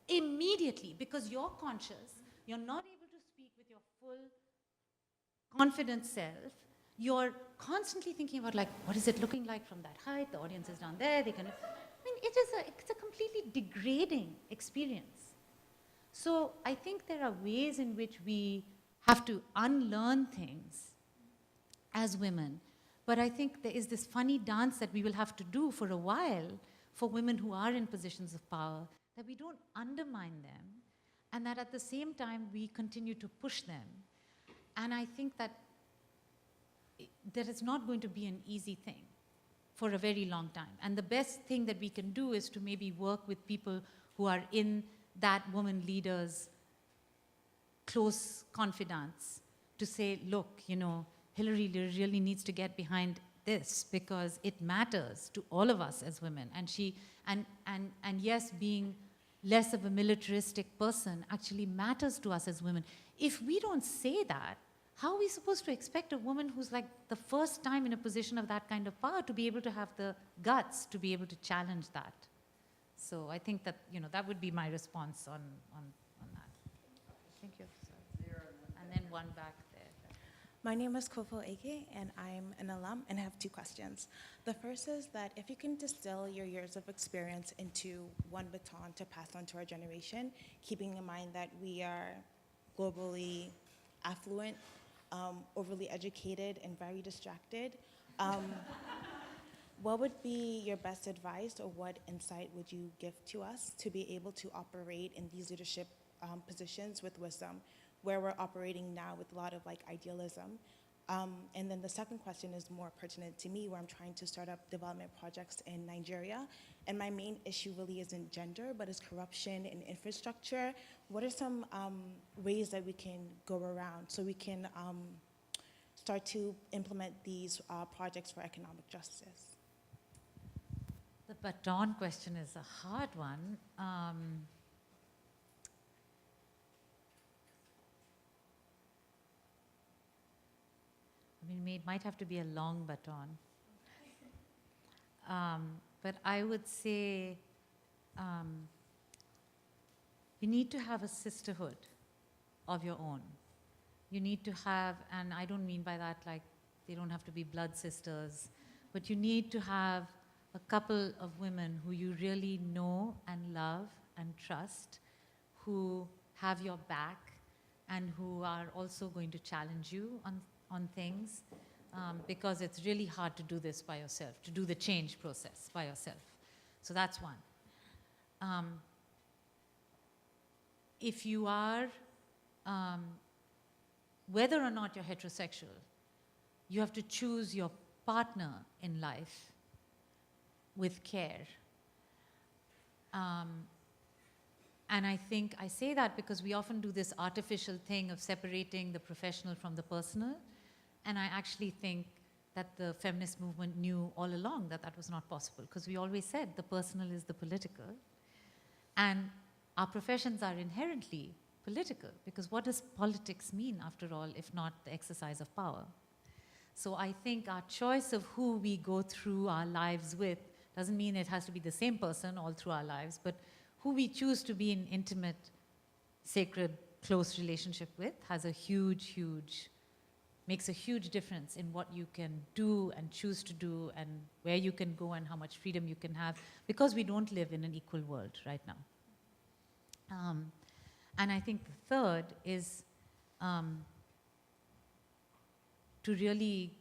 Immediately, because you're conscious, you're not able to speak with your full confident self. You're constantly thinking about like, what is it looking like from that height? The audience is down there. It's a completely degrading experience. So I think there are ways in which we have to unlearn things as women. But I think there is this funny dance that we will have to do for a while for women who are in positions of power, that we don't undermine them, and that at the same time we continue to push them. And I think that is not going to be an easy thing for a very long time. And the best thing that we can do is to maybe work with people who are in that woman leader's close confidants to say, look, Hillary really needs to get behind this because it matters to all of us as women. And yes, being less of a militaristic person actually matters to us as women. If we don't say that, how are we supposed to expect a woman who's like the first time in a position of that kind of power to be able to have the guts to be able to challenge that? So I think that, that would be my response on that. Thank you. And then one back there. My name is Kofo Eke, and I'm an alum, and I have 2 questions. The first is that if you can distill your years of experience into one baton to pass on to our generation, keeping in mind that we are globally affluent, overly educated, and very distracted, what would be your best advice, or what insight would you give to us to be able to operate in these leadership positions with wisdom, where we're operating now with a lot of idealism? And then the second question is more pertinent to me, where I'm trying to start up development projects in Nigeria. And my main issue really isn't gender, but is corruption and infrastructure. What are some ways that we can go around so we can start to implement these projects for economic justice? The baton question is a hard one. It might have to be a long baton. But I would say you need to have a sisterhood of your own. You need to have, and I don't mean by that like they don't have to be blood sisters, but you need to have a couple of women who you really know and love and trust, who have your back and who are also going to challenge you on things, because it's really hard to do this by yourself, to do the change process by yourself. So that's one. If you are, whether or not you're heterosexual, you have to choose your partner in life with care. And I think I say that because we often do this artificial thing of separating the professional from the personal. And I actually think that the feminist movement knew all along that that was not possible, because we always said the personal is the political. And our professions are inherently political, because what does politics mean, after all, if not the exercise of power? So I think our choice of who we go through our lives with doesn't mean it has to be the same person all through our lives, but who we choose to be in intimate, sacred, close relationship with has a makes a huge difference in what you can do and choose to do and where you can go and how much freedom you can have, because we don't live in an equal world right now. And I think the third is to really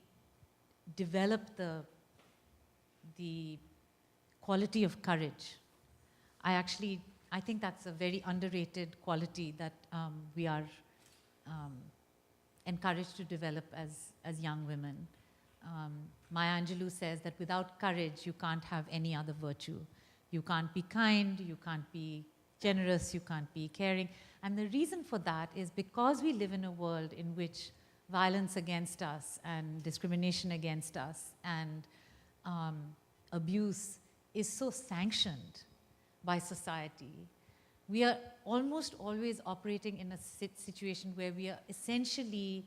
develop the quality of courage. I think that's a very underrated quality that we are encouraged to develop as young women. Maya Angelou says that without courage, you can't have any other virtue. You can't be kind, you can't be generous, you can't be caring. And the reason for that is because we live in a world in which violence against us and discrimination against us and abuse is so sanctioned by society. We are almost always operating in a situation where we are essentially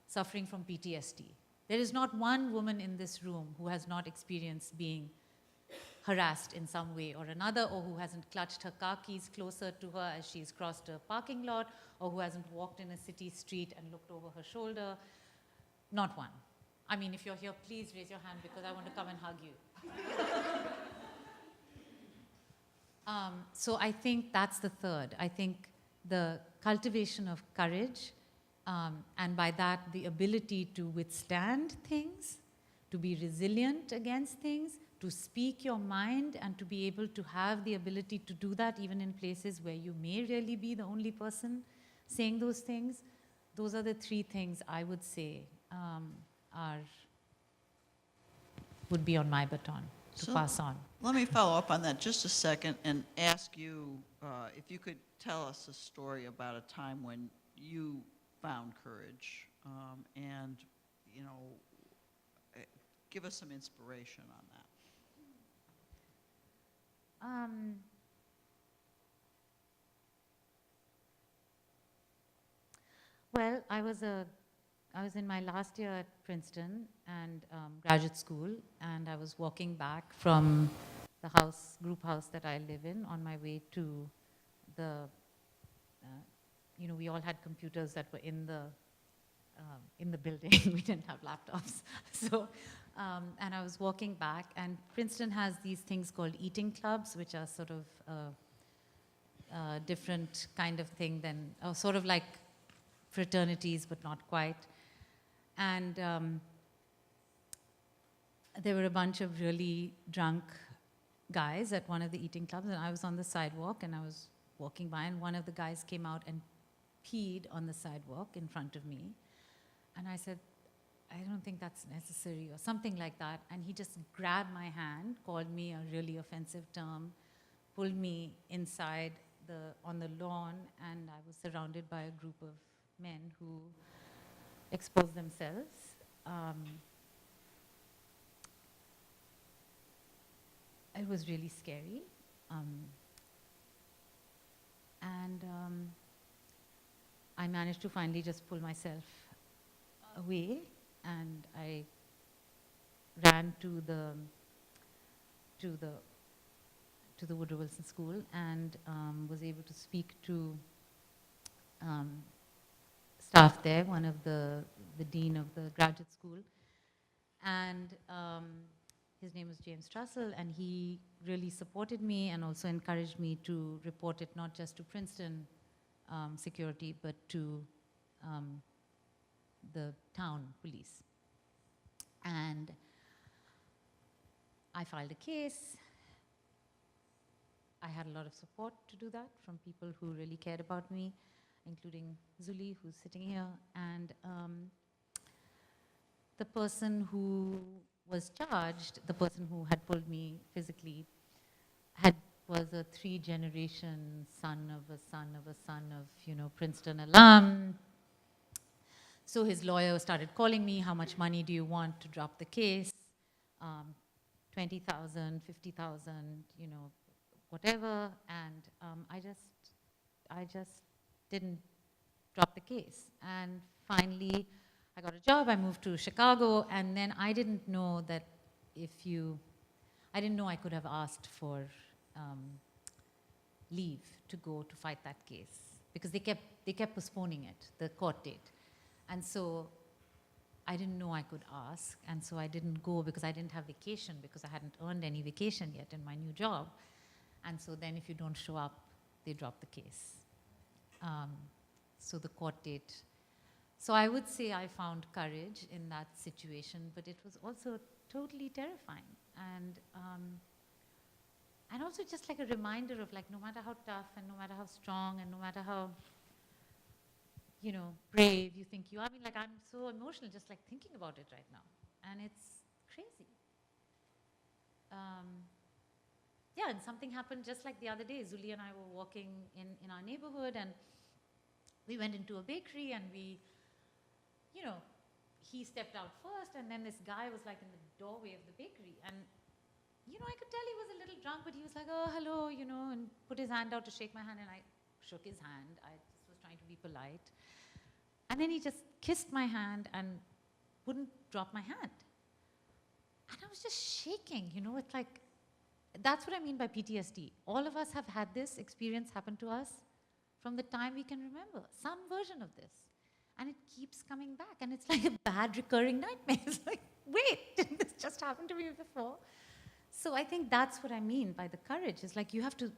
suffering from PTSD. There is not one woman in this room who has not experienced being harassed in some way or another, or who hasn't clutched her car keys closer to her as she's crossed a parking lot, or who hasn't walked in a city street and looked over her shoulder. Not one. I mean, if you're here, please raise your hand because I want to come and hug you. So I think that's the third. I think the cultivation of courage, and by that, the ability to withstand things, to be resilient against things, to speak your mind, and to be able to have the ability to do that even in places where you may really be the only person saying those things. Those are the three things I would say would be on my baton to pass on. Let me follow up on that just a second and ask you if you could tell us a story about a time when you found courage, and give us some inspiration on that. Well, I was in my last year at Princeton and graduate school, and I was walking back from the group house that I live in on my way to the, we all had computers that were in the building. We didn't have laptops. So, and I was walking back, and Princeton has these things called eating clubs, which are sort of a different kind of thing than, sort of like fraternities, but not quite. And there were a bunch of really drunk guys at one of the eating clubs, and I was on the sidewalk, and I was walking by, and one of the guys came out and peed on the sidewalk in front of me. And I said, I don't think that's necessary, or something like that. And he just grabbed my hand, called me a really offensive term, pulled me inside on the lawn, and I was surrounded by a group of men who exposed themselves. It was really scary. I managed to finally just pull myself away, and I ran to the Woodrow Wilson School and was able to speak to staff there, one of the dean of the graduate school, and his name was James Trussell, and he really supported me and also encouraged me to report it not just to Princeton security, but to the town police. And I filed a case. I had a lot of support to do that from people who really cared about me, including Zuli, who's sitting here, and the person who was charged, the person who had pulled me physically, was a 3-generation son of a son of a son of, Princeton alum. So his lawyer started calling me, how much money do you want to drop the case? 20,000, 50,000, whatever. And I just didn't drop the case. And finally, I got a job, I moved to Chicago, and then I didn't know that I didn't know I could have asked for leave to go to fight that case, because they kept postponing it, the court date. And so I didn't know I could ask, and so I didn't go because I didn't have vacation, because I hadn't earned any vacation yet in my new job. And so then if you don't show up, they drop the case. So the court date. So I would say I found courage in that situation, but it was also totally terrifying. And also just like a reminder of like, no matter how tough and no matter how strong and no matter how, brave you think you are. I mean, like, I'm so emotional just like thinking about it right now. And it's crazy. Yeah, and something happened just like the other day. Zuli and I were walking in our neighborhood, and we went into a bakery, and he stepped out first, and then this guy was like in the doorway of the bakery. And, I could tell he was a little drunk, but he was like, oh, hello, and put his hand out to shake my hand, and I shook his hand. I just was trying to be polite. And then he just kissed my hand and wouldn't drop my hand. And I was just shaking, it's like, that's what I mean by PTSD. All of us have had this experience happen to us from the time we can remember, some version of this. And it keeps coming back, and it's like a bad recurring nightmare. It's like, wait, didn't this just happen to me before? So I think that's what I mean by the courage. It's like you have to.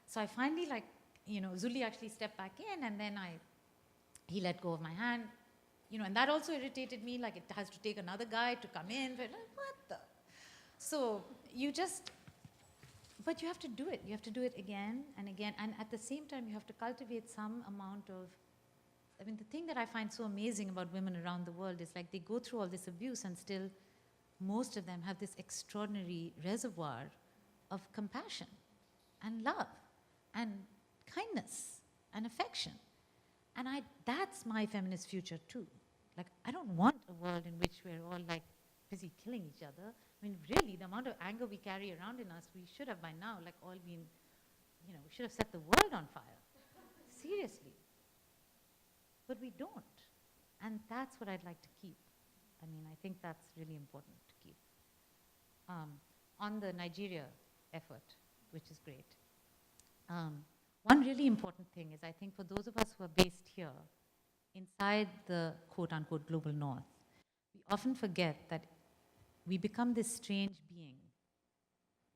So I finally, like, Zuli actually stepped back in, and then he let go of my hand, and that also irritated me. Like, it has to take another guy to come in. But like, what the? So but you have to do it. You have to do it again and again, and at the same time, you have to cultivate some amount of. I mean, the thing that I find so amazing about women around the world is like they go through all this abuse, and still most of them have this extraordinary reservoir of compassion and love and kindness and affection. And that's my feminist future too. Like, I don't want a world in which we're all like busy killing each other. I mean, really, the amount of anger we carry around in us, we should have by now like all been, we should have set the world on fire. Seriously. But we don't. And that's what I'd like to keep. I mean, I think that's really important to keep. On the Nigeria effort, which is great. One really important thing is, I think for those of us who are based here, inside the quote-unquote global north, we often forget that we become this strange being,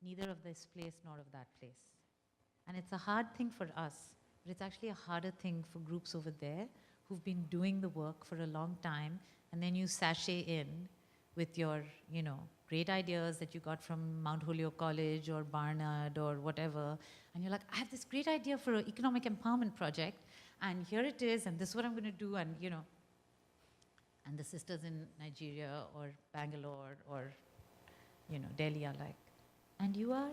neither of this place nor of that place. And it's a hard thing for us, but it's actually a harder thing for groups over there who've been doing the work for a long time, and then you sashay in with your, great ideas that you got from Mount Holyoke College or Barnard or whatever, and you're like, I have this great idea for an economic empowerment project, and here it is, and this is what I'm going to do, and and the sisters in Nigeria or Bangalore or, Delhi are like, and you are?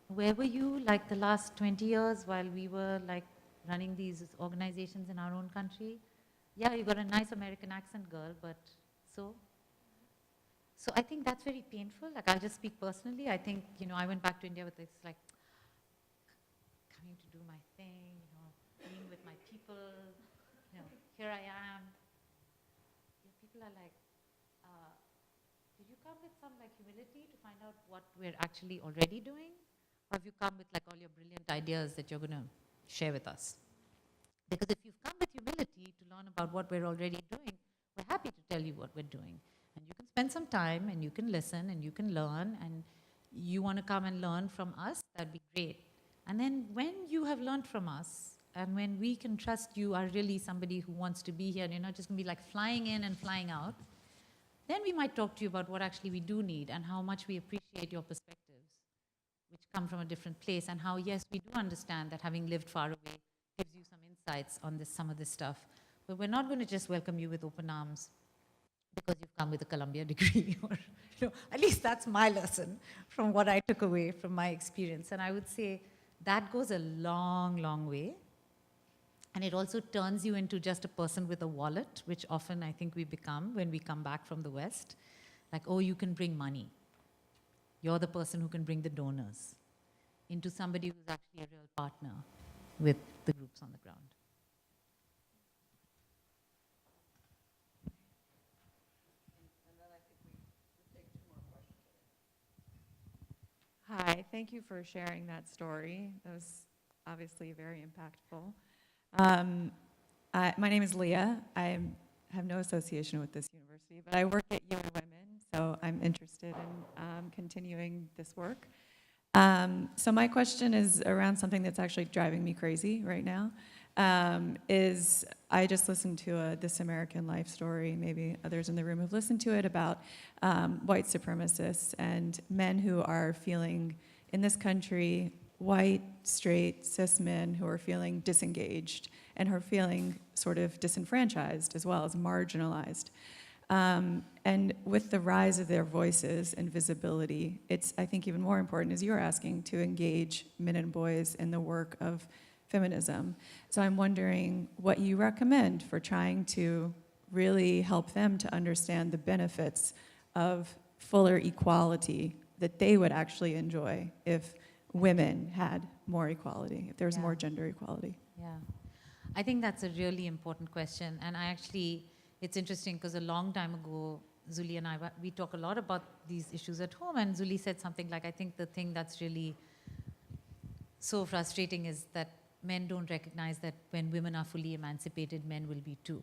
Where were you like the last 20 years while we were like running these organizations in our own country? Yeah, you got a nice American accent, girl, but so I think that's very painful. Like, I'll just speak personally. I think, I went back to India with this, like, coming to do my thing, being with my people, here I am. People are like, did you come with some, like, humility to find out what we're actually already doing? Or have you come with, like, all your brilliant ideas that you're going to share with us? Because if you've come with humility to learn about what we're already doing, we're happy to tell you what we're doing. And you can spend some time and you can listen and you can learn, and you want to come and learn from us, that'd be great. And then when you have learned from us, and when we can trust you are really somebody who wants to be here, and you're not just going to be like flying in and flying out, then we might talk to you about what actually we do need and how much we appreciate your perspectives, which come from a different place, and how, yes, we do understand that having lived far away gives you some insights on some of this stuff. But we're not going to just welcome you with open arms because you've come with a Columbia degree. Or, at least that's my lesson from what I took away from my experience. And I would say that goes a long, long way. And it also turns you into just a person with a wallet, which often I think we become when we come back from the West. Like, oh, you can bring money. You're the person who can bring the donors, into somebody who's actually a real partner with the groups on the ground. Hi, thank you for sharing that story. That was obviously very impactful. My name is Leah. I have no association with this university, but I work at UN Women, so I'm interested in continuing this work. So my question is around something that's actually driving me crazy right now. Is I just listened to a This American Life story, maybe others in the room have listened to it, about white supremacists and men who are feeling, in this country, white, straight, cis men who are feeling disengaged and who are feeling sort of disenfranchised as well as marginalized. And with the rise of their voices and visibility, it's, I think, even more important, as you're asking, to engage men and boys in the work of feminism. So I'm wondering what you recommend for trying to really help them to understand the benefits of fuller equality that they would actually enjoy if women had more equality, if there's more gender equality. Yeah. I think that's a really important question. And I actually, it's interesting because a long time ago, Zuli and I, we talk a lot about these issues at home, and Zuli said something like, I think the thing that's really so frustrating is that men don't recognize that when women are fully emancipated, men will be too.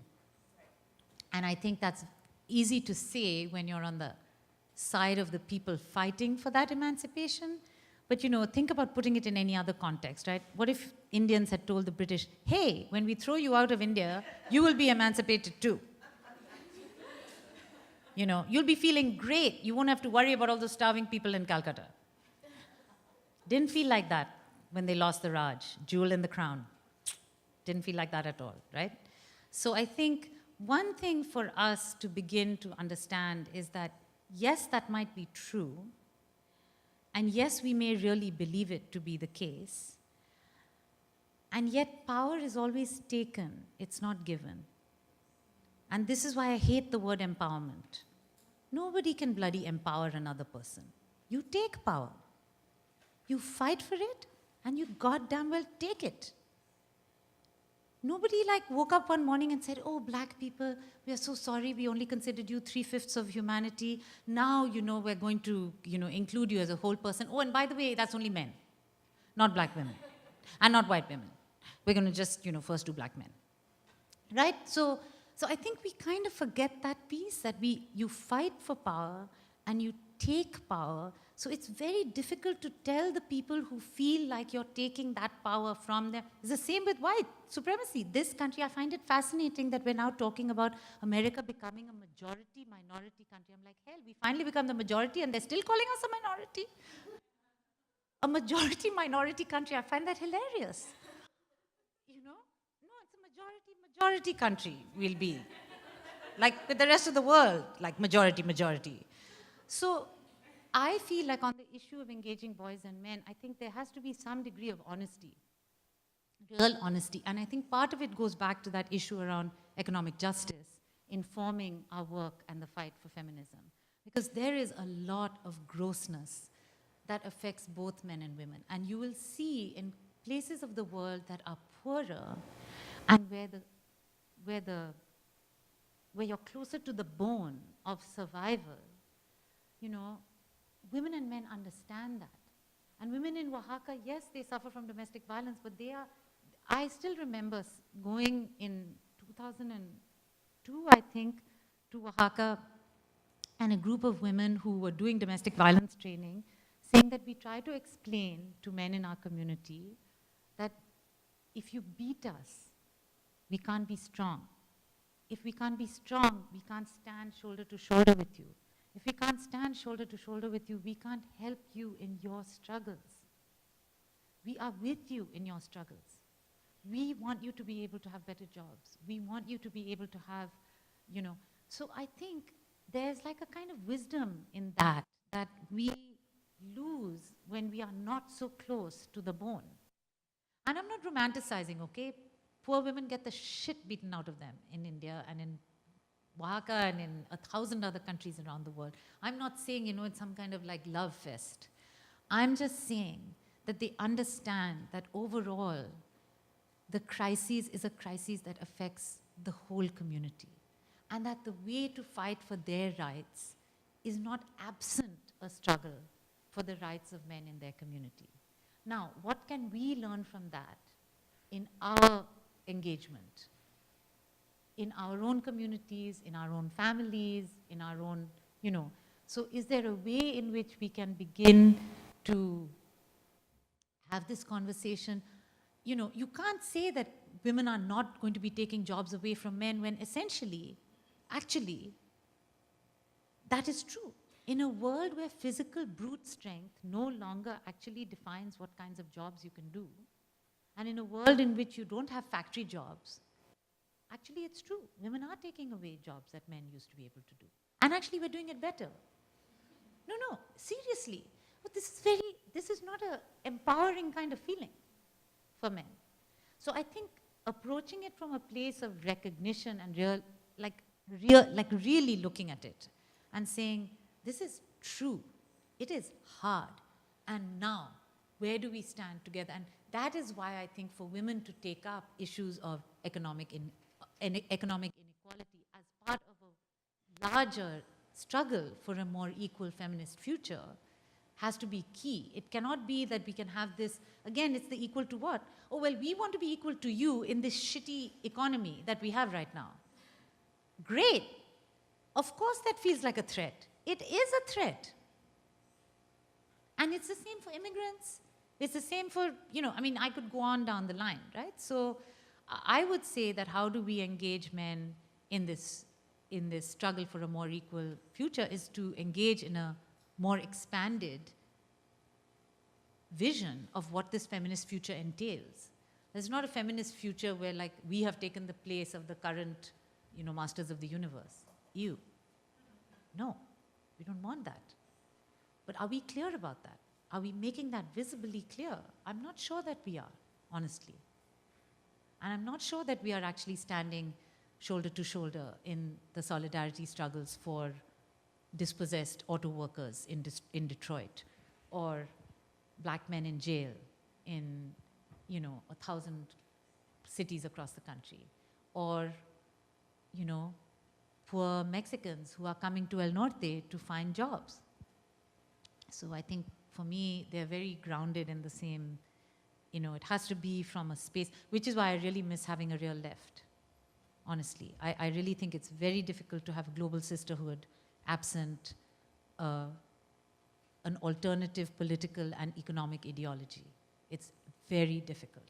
And I think that's easy to say when you're on the side of the people fighting for that emancipation. But think about putting it in any other context, right? What if Indians had told the British, hey, when we throw you out of India, you will be emancipated too. You'll be feeling great. You won't have to worry about all those starving people in Calcutta. Didn't feel like that when they lost the Raj, jewel in the crown. Didn't feel like that at all, right? So I think one thing for us to begin to understand is that, yes, that might be true, and yes, we may really believe it to be the case, and yet power is always taken, it's not given. And this is why I hate the word empowerment. Nobody can bloody empower another person. You take power. You fight for it, and you goddamn well take it. Nobody woke up one morning and said, oh, black people, we are so sorry, we only considered you 3/5 of humanity. Now, we're going to, include you as a whole person. Oh, and by the way, that's only men, not black women, and not white women. We're going to just, first do black men, right? So I think we kind of forget that piece, that you fight for power and you take power. So it's very difficult to tell the people who feel like you're taking that power from them. It's the same with white supremacy. This country, I find it fascinating that we're now talking about America becoming a majority-minority country. I'm like, hell, we finally become the majority and they're still calling us a minority. A majority-minority country, I find that hilarious. No, it's a majority country we'll be. Like with the rest of the world, like majority. So I feel like on the issue of engaging boys and men, I think there has to be some degree of honesty, real honesty. And I think part of it goes back to that issue around economic justice, informing our work and the fight for feminism. Because there is a lot of grossness that affects both men and women. And you will see in places of the world that are poorer and where you're closer to the bone of survival, women and men understand that. And women in Oaxaca, yes, they suffer from domestic violence, but I still remember going in 2002, I think, to Oaxaca and a group of women who were doing domestic violence training, saying that we try to explain to men in our community that if you beat us, we can't be strong. If we can't be strong, we can't stand shoulder to shoulder with you. If we can't stand shoulder to shoulder with you, we can't help you in your struggles. We are with you in your struggles. We want you to be able to have better jobs. We want you to be able to have, you know. So I think there's like a kind of wisdom in that we lose when we are not so close to the bone. And I'm not romanticizing, okay? Poor women get the shit beaten out of them in India and in Oaxaca and in 1,000 other countries around the world. I'm not saying, it's some kind of like love fest. I'm just saying that they understand that overall, the crisis is a crisis that affects the whole community. And that the way to fight for their rights is not absent a struggle for the rights of men in their community. Now, what can we learn from that in our engagement? In our own communities, in our own families, in our own, So is there a way in which we can begin to have this conversation? You can't say that women are not going to be taking jobs away from men when essentially, actually, that is true. In a world where physical brute strength no longer actually defines what kinds of jobs you can do, and in a world in which you don't have factory jobs, actually it's true. Women are taking away jobs that men used to be able to do. And actually we're doing it better. No, seriously. But this is not an empowering kind of feeling for men. So I think approaching it from a place of recognition and really looking at it and saying, this is true, it is hard, and now, where do we stand together? And that is why I think for women to take up issues of economic inequality as part of a larger struggle for a more equal feminist future has to be key. It cannot be that we can have this, again, it's the equal to what? Oh, well, we want to be equal to you in this shitty economy that we have right now. Great. Of course that feels like a threat. It is a threat. And it's the same for immigrants. It's the same for, I could go on down the line, right? So I would say that how do we engage men in this struggle for a more equal future is to engage in a more expanded vision of what this feminist future entails. There's not a feminist future where we have taken the place of the current, masters of the universe. You. No, we don't want that. But are we clear about that? Are we making that visibly clear? I'm not sure that we are, honestly. And I'm not sure that we are actually standing shoulder to shoulder in the solidarity struggles for dispossessed auto workers in Detroit, or black men in jail in 1,000 cities across the country, or poor Mexicans who are coming to El Norte to find jobs. So I think for me, they're very grounded in the same, it has to be from a space, which is why I really miss having a real left, honestly. I really think it's very difficult to have a global sisterhood absent an alternative political and economic ideology. It's very difficult.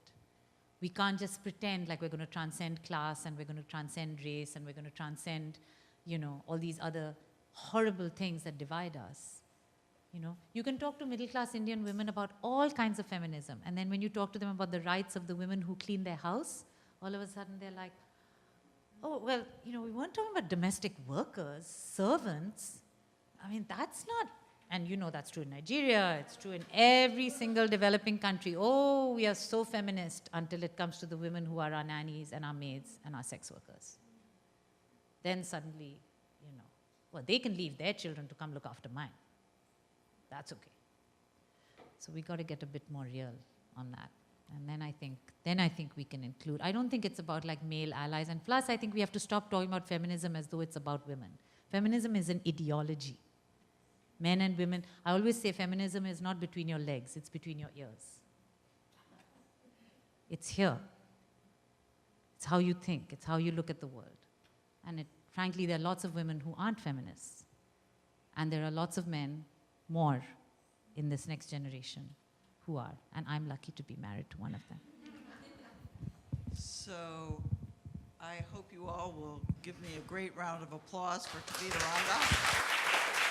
We can't just pretend like we're going to transcend class and we're going to transcend race and we're going to transcend, all these other horrible things that divide us. You can talk to middle-class Indian women about all kinds of feminism, and then when you talk to them about the rights of the women who clean their house, all of a sudden they're like, oh, well, we weren't talking about domestic workers, servants. That's not, and that's true in Nigeria, it's true in every single developing country. Oh, we are so feminist until it comes to the women who are our nannies and our maids and our sex workers. Then suddenly, well, they can leave their children to come look after mine. That's okay. So we got to get a bit more real on that. And then I think we can include. I don't think it's about male allies. And plus, I think we have to stop talking about feminism as though it's about women. Feminism is an ideology. Men and women, I always say feminism is not between your legs, it's between your ears. It's here. It's how you think, it's how you look at the world. And frankly, there are lots of women who aren't feminists. And there are lots of men, more, in this next generation who are. And I'm lucky to be married to one of them. So I hope you all will give me a great round of applause for Kavita Ramdas.